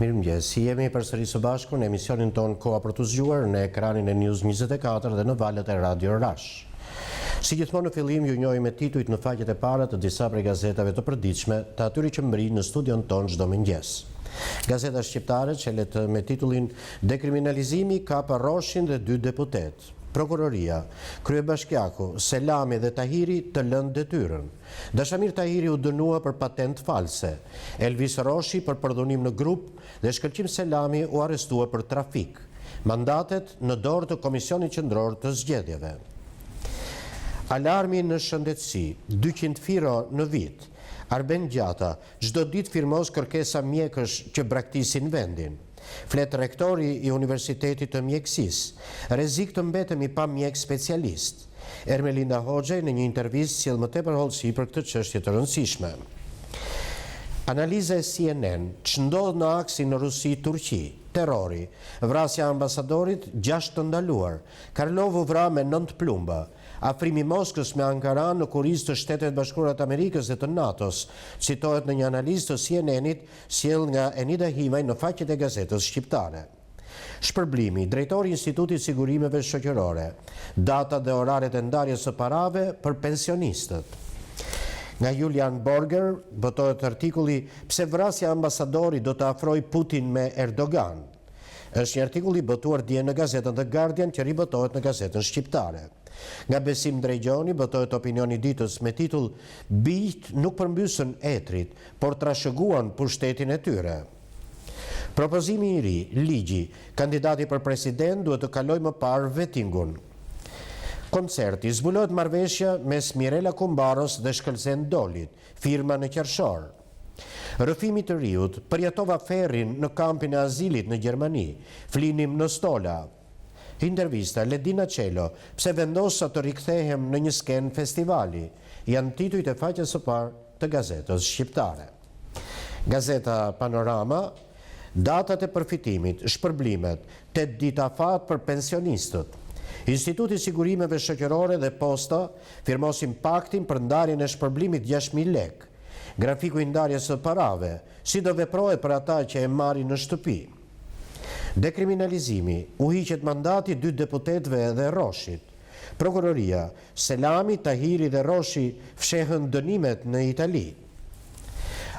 Mirëmëngjes, jemi përsëri së bashku në emisionin ton Koha për të zgjuar në ekranin e News 24 dhe në valët e Radio Rash. Si gjithmonë në fillim ju njohim me titujt në faqet e para të disa prej gazetave të përditshme, të atyre që mbrin në studion ton çdo mëngjes. Gazeta shqiptare çelet me titullin Dekriminalizimi ka pa Roshin dhe 2 deputet. Prokuroria, kryebashkiaku, Selami dhe Tahiri të lënë detyrën. Dashamir Tahiri u dënua për patent false. Elvis Roshi për përdhunim në grup dhe Shkëlqim Selami u arrestua për trafik. Mandatet në dorë të Komisionit Qendror të Zgjedhjeve. Alarmi në shëndetësi, 200 firo në vit. Arben Gjata, çdo ditë firmos kërkesa mjekësh që braktisin vendin. Flet rektori i Universitetit të Mjekësisë, rrezik të mbetemi pa mjek specialist. Ermelinda Hoxhaj në një intervistë sjell më tepër hollësi për këtë çështje të rëndësishme. Analiza e CNN, ç'ndodh në aksin në Rusi-Turqi, terrori, vrasja e ambasadorit, 6 të ndaluar, Karlov u vra me 9 plumba. Afrimi Moskës me Ankara në kuriz të Shtetet Bashkuara të Amerikës dhe të NATO-s, citohet në një analizë të CNN-it sjell nga Enida Himaj në faqet e gazetës shqiptare. Shpërblimi, drejtori i Institutit Sigurimeve Shoqërore, data dhe oraret e ndarjes së parave për pensionistët. Nga Julian Borger botohet artikulli Pse vrasja ambasadorit do të afroj Putin me Erdogan. Është një artikull i botuar dje në gazetën The Guardian që ribotohet në gazetën shqiptare. Nga Besim Drejgjoni botohet opinioni ditës me titull Bijt nuk përmbysën etrit, por trashëguan pushtetin e tyre. Propozimi i ri, ligji, kandidati për president duhet të kalojë më parë vetingun. Koncerti, zbulohet marrëveshja mes Mirela Kumbaros dhe Shkëlzen Dolit, firma në Qershor. Rrëfimi të Riut, përjetova ferrin në kampin e azilit në Gjermani, flinim në Stola. Intervista, Ledina Qelo, pse vendosa të rikthehem në një sken festivali, janë titujt e faqes së parë të gazetës shqiptare. Gazeta Panorama, datat e përfitimit, shpërblimet, 8 ditë afat për pensionistët. Instituti Sigurimeve Shoqërore dhe Posta firmosin paktin për ndarjen e shpërblimit 6.000 lek. Grafiku i ndarjes së parave, si do veprohet për ata që e marrin në shtëpi. Dekriminalizimi, u hiqet mandati 2 deputetëve dhe Roshit. Prokuroria, Selami, Tahiri dhe Roshi fshehën dënimet në Itali.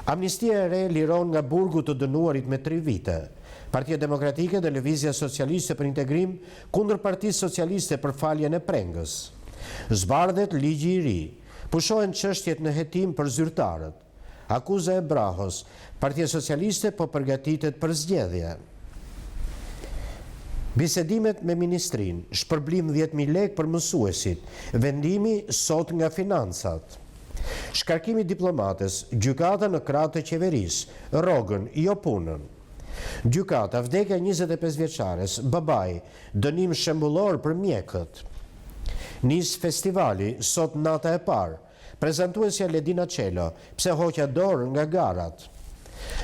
Amnistia e re liron nga burgu të dënuarit me 3 vite. Partia Demokratike dhe Lëvizja Socialiste për Integrim kundër Partisë Socialiste për faljen e prengës. Zbardhet ligji i ri, pushohen çështjet në hetim për zyrtarët. Akuza e Brahos, Partia Socialiste po përgatitet për zgjedhje. Bisedimet me ministrin, shpërblim 10.000 lek për mësuesit, vendimi sot nga financat. Shkarkimi diplomates, gjykata në krah të qeverisë, rrogën, jo punën. Gjykata, vdekja 25 vjeçares, babai, dënim shembullor për mjekët. Nis festivali, sot nata e parë, prezantuesja Ledina Qelo, pse hoqja dorë nga garat.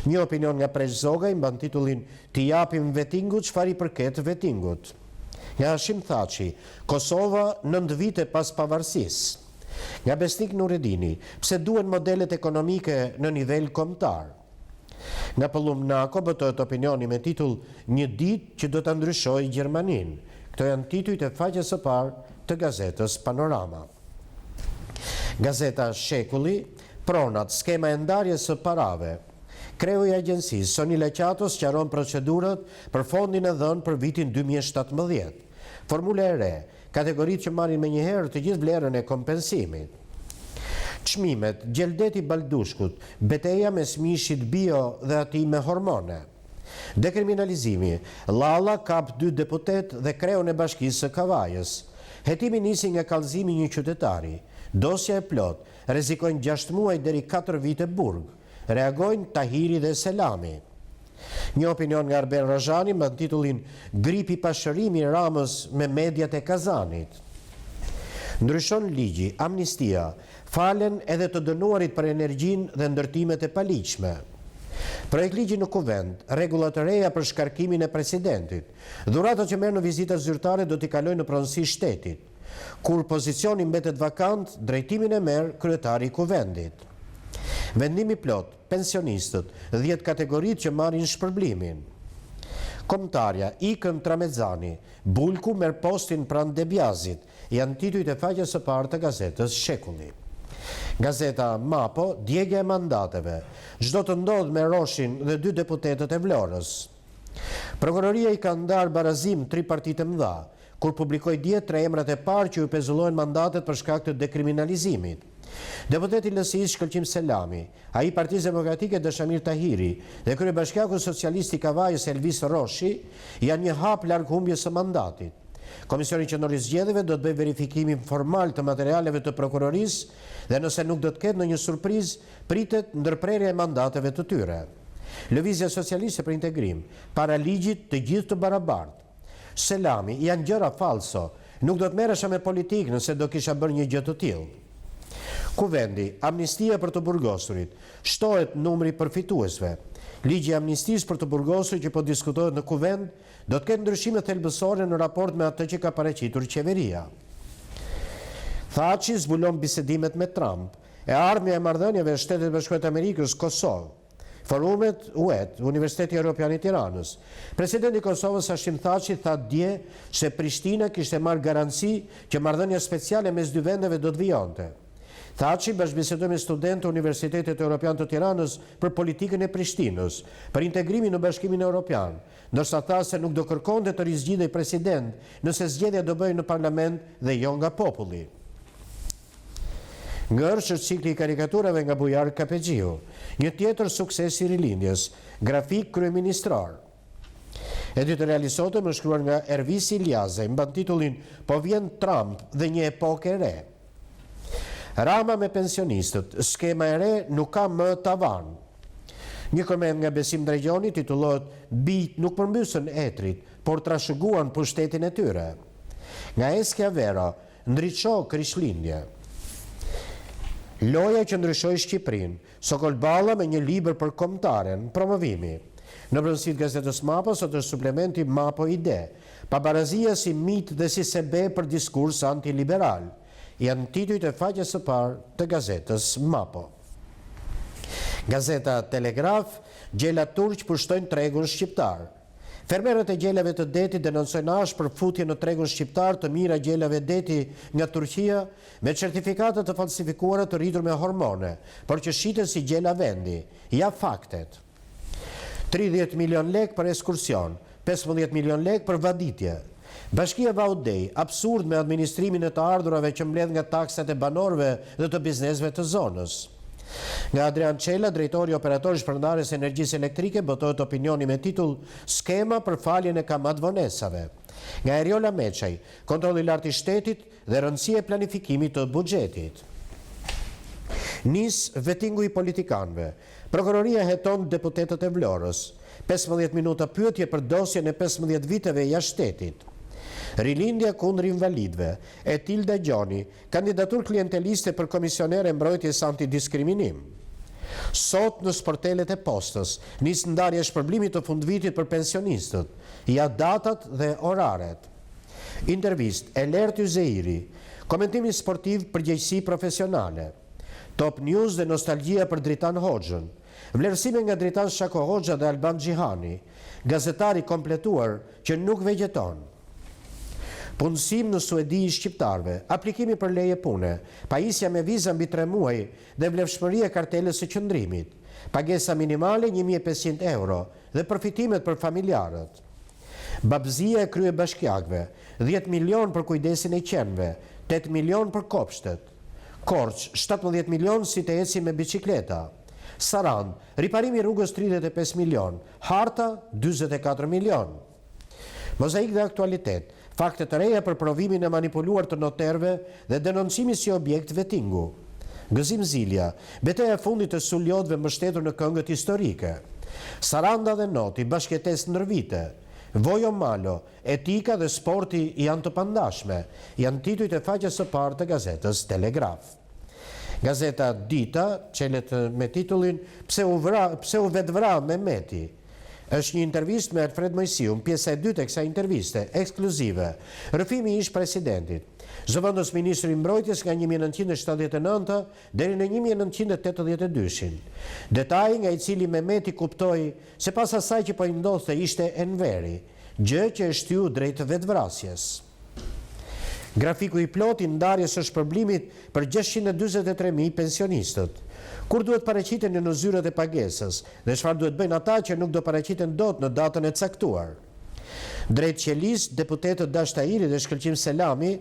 Një opinion nga Presh Zogaj mban titullin T'i japim vetingut çfarë i përket vetingut. Nga Hashim Thaçi, Kosova 9 vite pas pavarësisë. Nga Besnik Nuredini, pse duhen modelet ekonomike në nivel kombëtar. Nga Pëllum Nako botohet opinioni me titull Një ditë që do ta ndryshojë Gjermaninë. Këto janë titujt e faqes së parë të gazetës Panorama. Gazeta Shekulli, pronat, skema e ndarjes së parave. Kreu i agjencisë Soni Laqatos sqaron procedurat për fondin e dhënë për vitin 2017. Formula e re, kategoritë që marrin menjëherë të gjithë vlerën e kompensimit. Çmimet, Gjeldeti Baldushkut, betejë mes mishit bio dhe atij me hormone. Dekriminalizimi, Lalla kap 2 deputet dhe kreun e bashkisë së Kavajës. Hetimi nisi nga kallëzimi një qytetari. Dosja e plot, rrezikojnë 6 muaj deri 4 vite burg. Reagojnë Tahiri dhe Selami. Një opinion nga Arben Rajani me titullin Gripi pashërimi Ramës me mediat e Kazanit. Ndryshon ligji, amnistia, falen edhe të dënuarit për energjinë dhe ndërtimet e paligjshme. Projekt ligji në kuvend, rregulla të reja për shkarkimin e presidentit. Dhuratat që merr në vizita zyrtare do t'i kalojnë në pronësi shtetit. Kur pozicioni mbetet vakant, drejtimin e merr kryetari i kuvendit. Vendimi plot, pensionistët, 10 kategoritë që marrin shpërblimin. Kombëtarja Ikën Tramezani, Bulku merr postin pranë Debjazit, janë titujt e faqes së parë të gazetës Shekulli. Gazeta Mapo, djegja e mandateve, çdo të ndodh me Roshin dhe 2 deputetët e Vlorës. Prokuroria i ka ndarë barazim 3 partitë mëdha, kur publikoi dje 3 emrat e parë që u pezullohen mandatet për shkak të dekriminalizimit. Deputeti LSI-s Shkëlqim Selami, ai Partisë Demokratike Dashamir Tahiri dhe kryebashkiaku socialist i Kavajës Elvis Roshi janë një hap larg humbjes së mandatit. Komisioni Qendror i Zgjedhjeve do të bëjë verifikimin formal të materialeve të prokurorisë dhe nëse nuk do të ketë ndonjë surprizë, pritet ndërprerja e mandateve të tyre. Lëvizja Socialiste për Integrim, para ligjit të gjithë të barabartë. Selami, janë gjëra falso, nuk do të merresha me politikë nëse do kisha bërë një gjë të tillë. Kuvendi, amnistia për të burgosurit, shtohet numri përfituesve. Ligji i amnistisë për të burgosurit që po diskutohet në Kuvend do të ketë ndryshime thelbësore në raport me atë që ka paraqitur qeveria. Thaçi zbulon bisedimet me Trump, e ardhmja e marrëdhënieve e Shtetit Bashkuar të Amerikës Kosovë. Forumet UET, Universiteti Evropian i Tiranës. Presidenti i Kosovës Hashim Thaçi tha dje se Prishtina kishte marrë garanci që marrëdhënia speciale mes 2 vendeve do të vijonte. Thaçi bashkëbisedoi me studentë të Universitetit Evropian të Tiranës për politikën e Prishtinës, për integrimin në Bashkimin Evropian, ndërsa tha se nuk do kërkonte të rizgjidhej president nëse zgjedhja do bëhej në parlament dhe jo nga populli. Ngërë është cikli i karikaturave nga Bujar Kapexhiu, një tjetër sukses i rilindjes, grafik kryeministrar. Editoriali sotëm është shkruar nga Ervisi Iljaze, mban titullin Po vjen Trump dhe një epokë e re. Rama me pensionistët, skema e re nuk ka më tavan. Një koment nga Besim Drejgjoni titullohet Bijt nuk përmbysën etrit, por trashëguan pushtetin e tyre. Nga Eskja Vera, ndriço Krishtlindje. Loja që ndryshoi Shqipërinë, Sokol Balla me një libër për kombëtaren, promovimi. Në brendësi të gazetës Mapo sot është suplementi Mapo Ide, pabarazia si mit dhe si sebe për diskurs antiliberal. Janë titujt e faqes së parë të gazetës Mapo. Gazeta Telegraf, gjela turq pushtojnë tregun shqiptar. Fermerët e gjelave të detit denoncojnë ashpër futje në tregun shqiptar të mira gjelave deti nga Turqia me certifikate të falsifikuara të rritur me hormone, por që shiten si gjela vendi. Ja faktet. 30 milion lek për ekskursion, 15 milion lek për vaditje. Bashkia Vaudej, absurd me administrimin e të ardhurave që mbledh nga taksat e banorëve dhe të biznesve të zonës. Nga Adrian Çela, drejtori operator shpërndarjes energjisë elektrike, botohet opinioni me titull Skema për faljen e kamatvonesave. Nga Eriola Meçaj, kontrolli i lartë i shtetit dhe rëndësia e planifikimit të buxhetit. Nis vetingu i politikanëve. Prokuroria heton deputetët e Vlorës. 15 minuta pyetje për dosjen e 15 viteve jashtë shtetit. Rilindja kundër invalidëve, Etilda Gjoni, kandidatur klienteliste për komisionere mbrojtjes antidiskriminim. Sot në sportelet e postës, nis ndarja shpërblimit të fundvitit për pensionistët, ja datat dhe oraret. Intervist, Elert Yzeiri, komentimi sportiv përgjegjësi profesionale. Top News dhe nostalgjia për Dritan Hoxhën. Vlerësime nga Dritan Shako Hoxha dhe Alban Xhihani, gazetari kompletuar që nuk vegjeton. Punësim në Suedi i shqiptarve, aplikimi për leje pune, pajisja me viza mbi 3 muaj dhe vlefshmëria e kartelës së qëndrimit, pagesa minimale 1.500 euro dhe përfitimet për familjarët. Babëzia e kryebashkiakëve, 10 milion për kujdesin e qenve, 8 milion për kopshtet. Korç, 17 milion si të eci me bicikleta. Sarand, riparimi rrugës 35 milion, harta 44 milion. Mozaik dhe aktualitet, fakte të reja për provimin e manipuluar të noterëve dhe denoncimi si objekt vetingu. Gëzim Zilja, betejë e fundit të suljotëve mbështetur në këngët historike. Saranda dhe Noti, bashkëtesë ndër vite. Vojo Malo, etika dhe sporti janë të pandashme, janë titujt e faqes së parë të gazetës Telegraf. Gazeta Dita, çelet me titullin Pse u vetvra Mehmeti. Është një intervistë me Alfred Mojsiu, pjesa e dytë e kësaj interviste, ekskluzive. Rrëfimi i ish presidentit. Zëvendës ministri i mbrojtjes nga 1979 deri në 1982. Detaj nga i cili Mehmeti kuptoi se pas asaj që po i ndodhte ishte Enveri, gjë që e shtyu drejt vetvrasjes. Grafiku i plot i ndarjes së shpërblimit për 643.000 pensionistët. Kur duhet paraqiten në zyrët e pagesës dhe çfarë duhet bëjnë ata që nuk do paraqiten dot në datën e caktuar. Drejt qelis, deputetët Dash Tahiri dhe Shkëlqim Selami,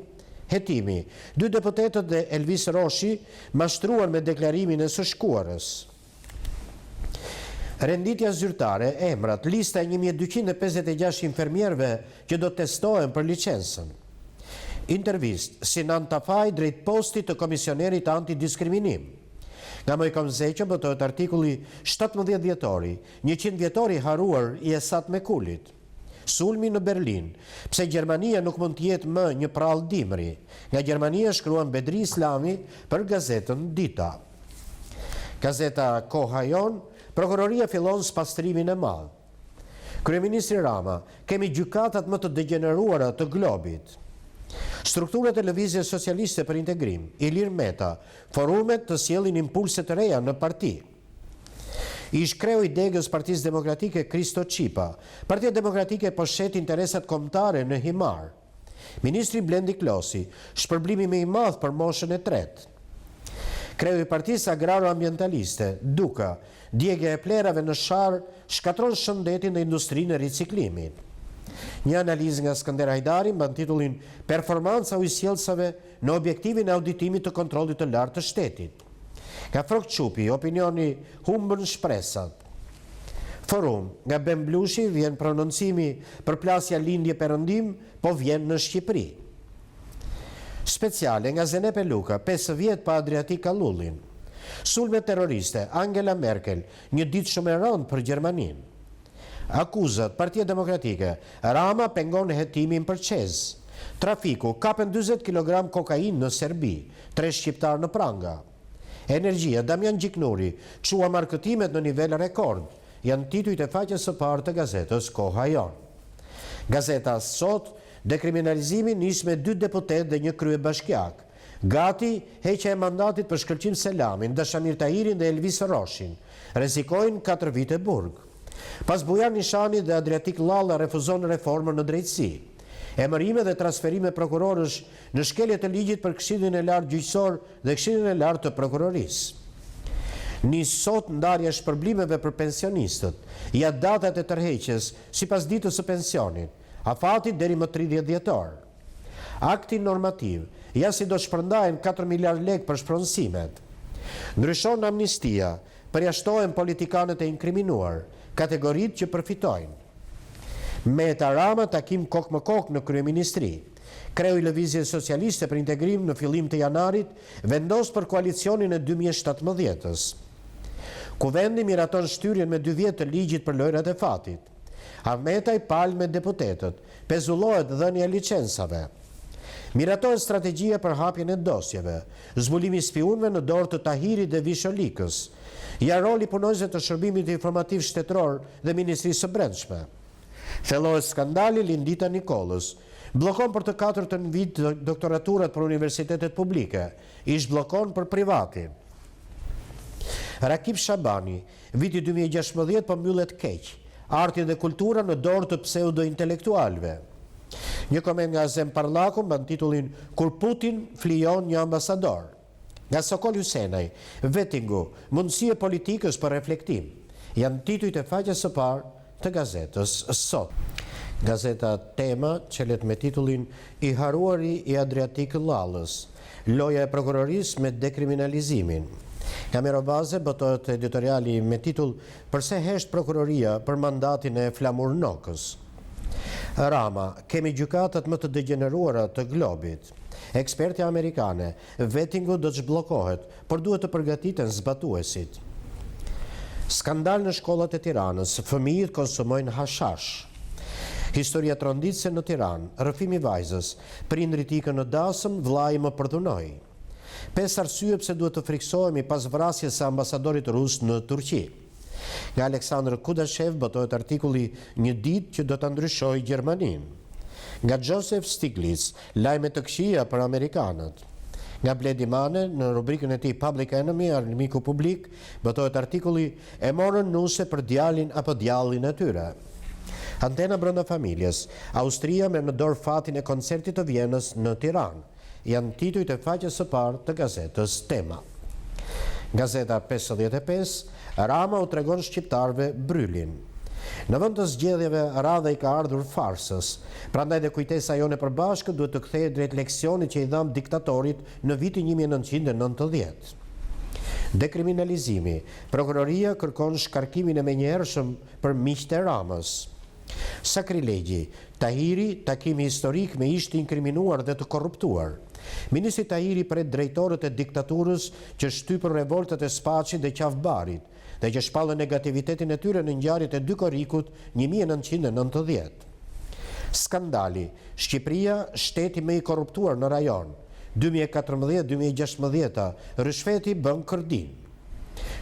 hetimi. 2 deputetët dhe Elvis Roshi mashtruan me deklarimin e së shkuarës. Renditja zyrtare, emrat, lista e 1256 infermierëve që do testohen për licencën. Intervist, Sinan Tafaj drejt postit të komisionerit antidiskriminim. Nga Mojkom Zeqo botohet artikulli 17 vjetori, 100 vjetori haruar i Esat Mekulit. Sulmi në Berlin, pse Gjermania nuk mund të jetë më një prallë dimri. Nga Gjermania shkruan Bedri Islami për gazetën Dita. Gazeta Koha Jon, prokuroria fillon spastrimin e madh. Kryeministri Rama, kemi gjykatat më të degeneruara të globit. Strukturat e lëvizjes socialiste për integrim, Ilir Meta, forumet të sjellin impulse të reja në parti. Ish kreu i degës Partisë Demokratike Kristo Qipa. Partia Demokratike po shet interesat kombëtare në himar. Ministri Blendi Klosi, shpërblimi më i madh për moshën e tretë. Kreu i Partisë Agraro-Ambientaliste, Duka, djegja e plerave në Sharr shkatron shëndetin dhe industrinë e riciklimit. Një analizë nga Skënder Hajdari mban titullin Performanca ujësjellësave në objektivin e auditimit të kontrollit të lartë të shtetit. Nga Frok Qupi, opinioni humbën shpresat. Forum, nga Ben Blushi vjen prononcimi për plasja lindje perëndim, po vjen në Shqipëri. Speciale nga Zenepe Luka, 5 vjet pa Adriatik Kallullin. Sulme terroriste, Angela Merkel, një ditë shumë e rëndë për Gjermaninë. Akuzat, Partia Demokratike, Rama pengon hetimin për Qez. Trafiku, kapen 20 kg kokain në Serbi, 3 shqiptar në pranga. Energjia, Damian Gjiknuri, qua markëtimet në nivel rekord, janë titujt e faqes së parë të gazetës Koha Jon. Gazeta Sot, dekriminalizimi nis me 2 deputet dhe 1 kryebashkiak. Gati, heqja e mandatit për Shkëlqim Selamin, Dashamir Tahirin dhe Elvis Roshin. Rrezikojnë 4 vite burg. Pas Bujar Nishani dhe Adriatik Lalla refuzon reformën në drejtësi. Emërime dhe transferime prokurorësh në shkelje të ligjit për Këshillin e Lartë Gjyqësor dhe Këshillin e Lartë të Prokurorisë. Nis sot ndarja e shpërblimeve për pensionistët, ja datat e tërheqjes sipas ditës së pensionit, afatit deri më 30 dhjetor. Akti normativ, ja si do shpërndahen 4 miliard lekë për shpronësimet. Ndryshon amnistia, përjashtohen politikanët e inkriminuar, kategoritë që përfitojnë. Meta Rama takim kok më kok në kryeministri. Kreu i Lëvizjes Socialiste për Integrim në fillim të janarit vendos për koalicionin e 2017-s. Kuvendi miraton shtyrjen me 2 vjet të ligjit për lojrat e fatit. Ahmetaj palë me deputetët, pezullohet dhënia e licencave. Miratohet strategjia për hapjen e dosjeve, zbulimi spionëve në dorë të Tahirit dhe Visholikës, ja roli punojësve të shërbimit informativ shtetëror dhe Ministrisë së Brendshme. Thellohet skandali Lindita Nikolës, blokon për të 4 vit doktoraturat për universitetet publike, ish blokon për privatin. Rakip Shabani, viti 2016 po mbyllet keq, arti dhe kultura në dorë të pseudo-intelektualve. Një koment nga Azem Parlaku mban titullin Kur Putin flijon një ambasador. Nga Sokol Husenaj, Vettingu, mundësie politikës për reflektim. Janë titujt e faqes së parë të gazetës Sot. Gazeta Tema çelet me titullin I haruari i Adriatik Lallës, loja e prokurorisë me dekriminalizimin. Nga Merobaze botohet editoriali me titull Përse hesht prokuroria për mandatin e Flamur Nokës. Rama, kemi gjykatat më të degeneruara të globit. Ekspertja amerikane, Vettingu do të zhbllokohet, por duhet të përgatiten zbatuesit. Skandal në shkollat e Tiranës, fëmijët konsumojnë hashash. Historia tronditëse në Tiranë, rrëfimi vajzës, prindrit ikën në dasëm, vllai më përdhunoi. 5 arsye pse duhet të friksohemi pas vrasjes së ambasadorit rus në Turqi. Nga Aleksandr Kudashev botohet artikulli Një ditë që do të ndryshojë Gjermaninë. Nga Joseph Stiglitz, lajme të këqija për amerikanët. Nga Bledi Mane, në rubrikën e tij Public Enemy, armiku publik, botohet artikulli E morën nuse për djalin apo djallin e tyre. Antena brenda familjes, Austria me më dorë fatin e koncertit të Vjenës në Tiranë, janë titujt e faqes së parë të gazetës Tema. Gazeta 55, Rama u tregon shqiptarëve Brylin. Në vend të zgjedhjeve radha i ka ardhur farsës, prandaj dhe kujtesa jone e përbashkët duhet të kthehet drejt leksionit që i dham diktatorit në vitin 1990. Dekriminalizimi. Prokuroria kërkon shkarkimin e menjëhershëm për miqtë e Ramës. Sakrilegji. Tahiri, takimi historik me ish të inkriminuar dhe të korruptuar. Ministri Tahiri pret drejtorët e diktaturës që shtypën revoltat e Spaçit dhe Qafbarit dhe që shpallën negativitetin e tyre në ngjarjet e dy korrikut 1990. Skandali. Shqipëria, shteti më i korruptuar në rajon. 2014-2016, rishfeti bën kërdin.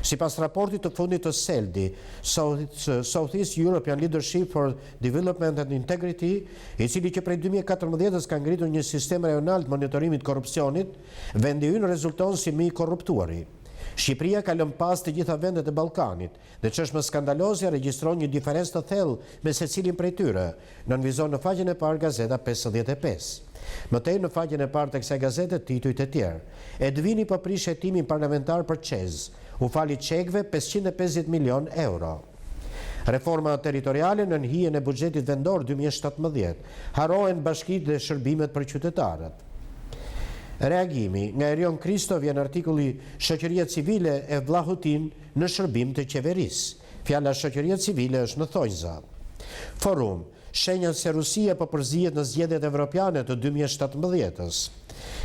Sipas raportit të fundit të SELDI, Southeast European Leadership for Development and Integrity, i cili që prej 2014 ka ngritur një sistem rajonal të monitorimit korrupsionit, vendi ynë rezulton si më i korruptuari. Shqipëria ka lënë pas të gjitha vendet e Ballkanit, dhe ç'është më skandalozja regjistron një diferencë të thellë me secilin prej tyre, nënvizon në faqen e parë Gazeta 55. Mëtej në faqen e parë të kësaj gazete titujt e tjerë. Edvini po prish hetimin parlamentar për Çez, u fali çekëve 550 milion euro. Reforma territoriale në hijen e buxhetit vendor 2017, harohen bashkitë dhe shërbimet për qytetarët. Reagimi. Nga Erion Kristo vjen artikulli Shoqëria civile e Vlahutin në shërbim të qeverisë. Fjala shoqëria civile është në thonjza. Forum. Shenjat se Rusia po përzihet në zgjedhjet evropiane të 2017-s.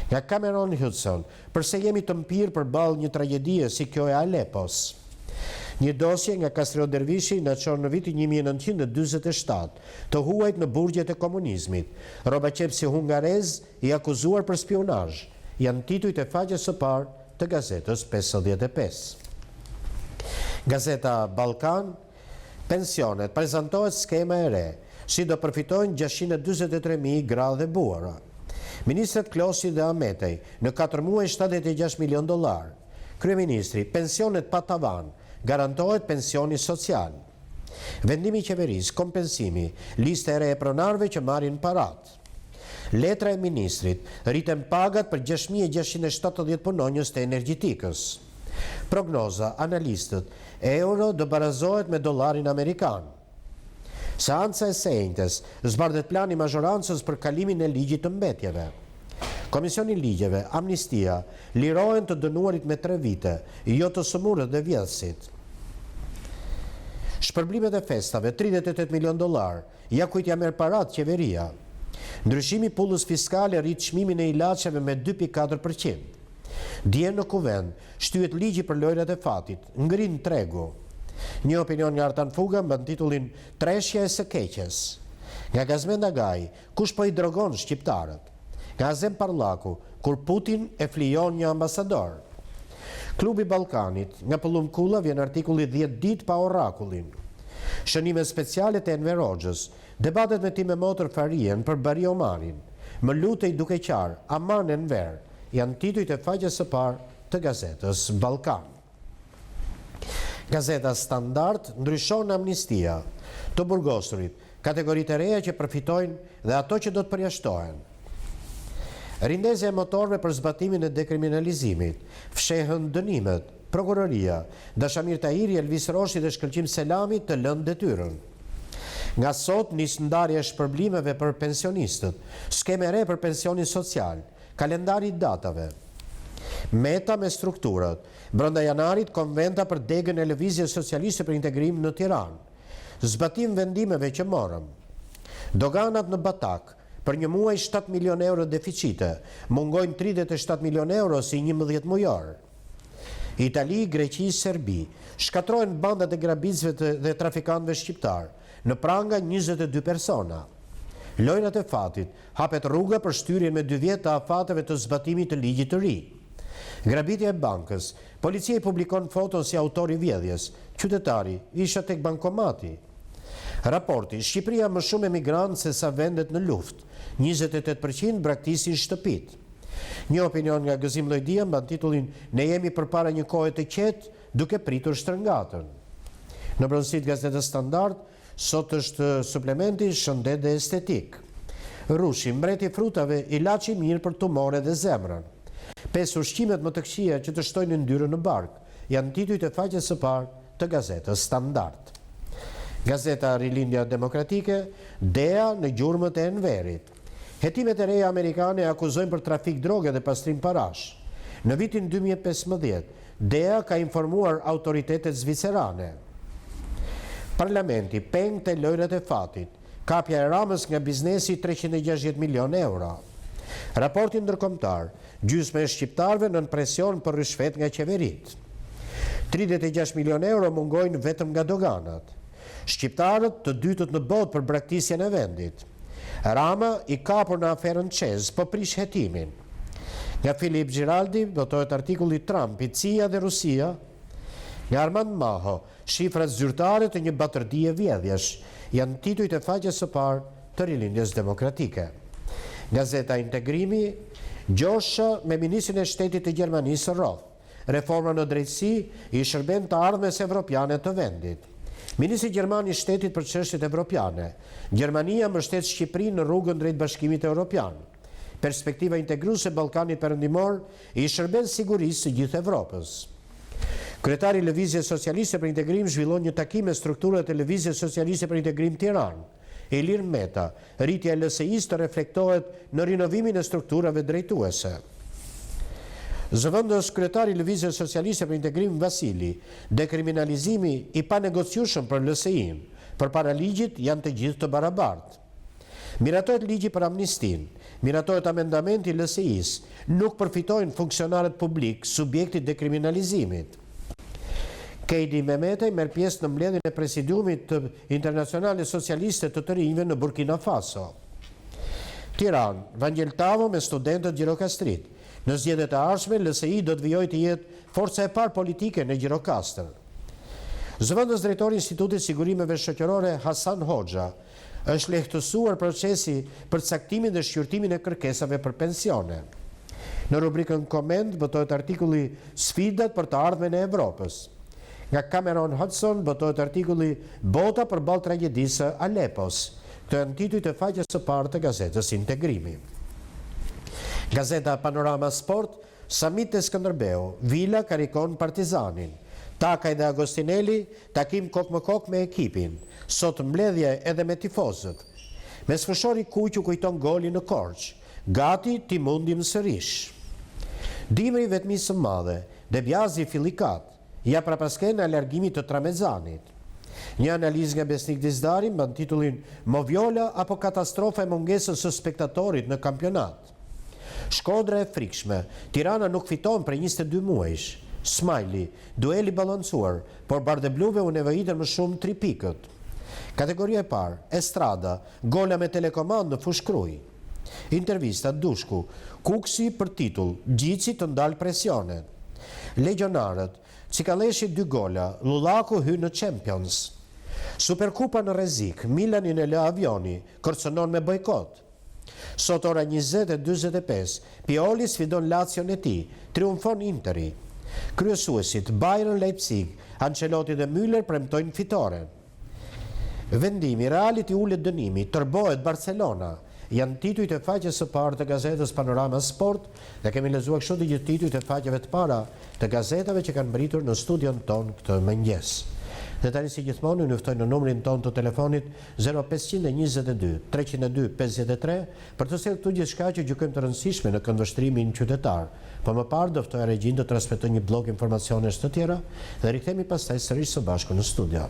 Nga Cameron Hudson, pse jemi të mpirë përballë një tragjedie si kjo e Alepos. Një dosje nga Kastrio Dervishi na çon në vitin 1947, të huajt në burgjet e komunizmit. Roba qepsi hungarez i akuzuar për spionazh. Janë titujt e faqes së parë të gazetës 55. Gazeta Ballkan, pensionet, prezantohet skema e re, si do përfitojnë 643.000 gra dhe buara. Ministrat Klosi dhe Ametej, në 4 muaj $76 milion. Kryeministri, pensionet pa tavan, garantohet pensioni social. Vendimi i qeverisë, kompensimi, lista e re e pronarëve që marrin parat. Letra e ministrit, rriten pagat për 6.670 punonjës të energjetikës. Prognoza, analistët, euro do barazohet me dollarin amerikan. Seanca e sejntes, zbardhet plani mazhorancës për kalimin e ligjit të mbetjeve. Komisioni ligjeve, amnistia, lirohen të dënuarit me 3 vite, jo të sëmurët dhe vjedhësit. Shpërblimet e festave, $38 milion, ja kujt ja merr parat qeveria. Ndryshimi pullës fiskale rrit çmimin e ilaçeve me 2.4%. Dje në kuvend, shtyhet ligji për lojrat e fatit, ngrin tregu. Një opinion nga Artan Fuga mban titullin Treshja e së keqes. Nga Gazmenda Gaj, kush po i drogon shqiptarët? Nga Azem Parlaku, kur Putin e flijon një ambasador. Klubi Ballkanit, nga Pëllum Kulla vjen artikulli 10 ditë pa orakullin. Shënime speciale të Enver Hoxhës, debatet me Time Motor Farien për Bari Omarin. Më lutej duke qarë, aman Enver, janë titujt e faqes së parë të gazetës Ballkan. Gazeta Standard ndryshon amnistia, të burgosurit, kategoritë e reja që përfitojnë dhe ato që do të përjashtohen. Rindezja e motorëve për zbatimin e dekriminalizimit, fshehën dënimet, prokuroria, Dashamir Tahiri, Elvis Roshi dhe Shkëlqim Selami të lënë detyrën. Nga sot nis ndarja e shpërblimeve për pensionistët, skeme re për pensionin social, kalendari i datave. Meta me strukturat, brenda janarit konventa për degën e Lëvizjes Socialiste për Integrim në Tiranë, zbatim vendimeve që morëm. Doganat në Batak, për një muaj 7 milion euro deficite, mungojnë 37 milion euro si 11 mujor. Itali, Greqi, Serbi, shkatrojnë bandat e grabitësve dhe trafikantëve shqiptar, në pranga 22 persona. Lojrat e fatit, hapet rruga për shtyrjen me 2 vjet të afateve të zbatimit të ligjit të ri. Grabitja e bankës. Policia i publikon foton si autori vjedhjes. Qytetari isha tek bankomati. Raporti, Shqipëria më shumë emigrantë se sa vendet në luftë. 28% braktisin shtëpit. Një opinion nga Gëzim Llojdia mban titullin "Ne jemi përpara një kohe të qetë, duke pritur shtrëngatën". Në brendësitë Gazetës Standard, sot është suplementi shëndet dhe estetik. Rushi, mbreti i frutave, ilaç i mirë për tumore dhe zemrën. 5 ushqimet më të këqija që të shtojnë yndyrën në bark, janë titujt e faqes së parë të Gazetës Standard. Gazeta Rilindja Demokratike, Dea në gjurmët e Enverit. Hetimet e reja amerikane akuzojnë për trafik droge dhe pastrim parash. Në vitin 2015, Dea ka informuar autoritetet zvicerane. Parlamenti, peng të lojrat e fatit. Kapja e Ramës nga biznesi 360 milion euro. Raporti ndërkombëtar, gjysmë e shqiptarëve nën presion për rishfet nga qeverit. 36 milion euro mungojnë vetëm nga doganat. Shqiptarët të dytët në botë për braktisjen e vendit. Rama i kapur në aferën Qez, po prish hetimin. Nga Filip Gjiraldi, votohet artikulli Trump, CIA dhe Rusia. Nga Armand Maho, shifrat zyrtare të një batërdije vjedhjesh, janë titujt e faqes së parë të Rilindjes Demokratike. Gazeta Integrimi, Gjosha me ministrin e shtetit të Gjermanisë Roth. Reforma në drejtësi i shërben të ardhmes evropiane të vendit. Ministri Gjerman i shtetit për çështjet evropiane. Gjermania mbështet Shqipërinë në rrugën drejt Bashkimit Evropian. Perspektiva integruese e Ballkanit Perëndimor i shërben sigurisë së gjithë Evropës. Kryetari i Lëvizjes Socialiste për Integrim zhvillon një takim me strukturat e Lëvizjes Socialiste për Integrim Tiranë. Ilir Meta, rritja e LSI-s të reflektohet në rinovimin e strukturave drejtuese. Zëvendës kryetari i Lëvizjes Socialiste për Integrim Vasili, dekriminalizimi i panegociueshëm për LSI-n, përpara ligjit janë të gjithë të barabartë. Miratohet ligji për amnistin, miratohet amendamenti i LSI-s, nuk përfitojnë funksionarët publik, subjektit dekriminalizimit. Kejdi Mehmetej merr pjesë në mbledhjen e presidiumit të Internacionale Socialiste të të rinjve në Burkina Faso. Tiranë, Vangel Tavo me studentët Gjirokastrit. Në zgjedhjet e ardhshme, LSI do të vijojë të jetë forca e parë politike në Gjirokastër. Zëvendës drejtori i Institutit Sigurimeve Shoqërore Hasan Hoxha është lehtësuar procesi për caktimin dhe shqyrtimin e kërkesave për pensione. Në rubrikën Koment votohet artikulli Sfidat për të ardhmen e Evropës. Nga Cameron Hudson votohet artikulli Bota përballë tragjedisë Alepos. Këto janë titujt e faqes së parë të Gazetës Integrimi. Gazeta Panorama Sport, Samit të Skënderbeu, Vila karikon Partizanin. Takaj dhe Agostinelli, takim kok më kok me ekipin. Sot mbledhje edhe me tifozët. Me sfëshori Kuqu kujton goli në Korçë. Gati ti mundim sërish. Dimri vetmisë madhe, Debjazi fillikat. Ja prapasken e alargimit të Tramezanit. Një analizë nga Besnik Dizdari mban titullin Moviola apo katastrofa e mungesës së spektatorit në kampionat. Shkodra e frikshme, Tirana nuk fiton për 22 muajsh. Smajli, dueli balancuar, por bardebluve u nevojitën më shumë 3 pikët. Kategoria e parë, Estrada, gola me telekomand në fushë Krujë. Intervista Dushku, Kuksi për titull, Gjici të ndal presionet. Legionarët, Cikaleshi 2 gola, Lullaku hy në Champions. Superkupa në rrezik, Milanin e lë avioni, kërcënon me bojkot. Sot ora 20:45, Pioli sfidon Lazion e tij, triumfon Interi. Kryesuesit Bayern Leipzig, Ancelotti dhe Müller premtojnë fitoren. Vendimi, Realit i ulet dënimi, tërbohet Barcelona. Janë titujt e faqes së parë të Gazetës Panorama Sport dhe kemi lexuar kështu të gjithë titujt e faqeve të para të gazetave që kanë mbritur në studion ton këtë mëngjes. Dhe tani si gjithmonë ju ftoj në numrin ton të telefonit 0522 302 53 për të sjellë këtu gjithçka që gjykojmë të rëndësishme në këndvështrimin qytetar. Po më parë do ftoj regjin të transmetojë një blog informacionesh të tjera dhe rikthehemi pastaj sërish së bashku në studio.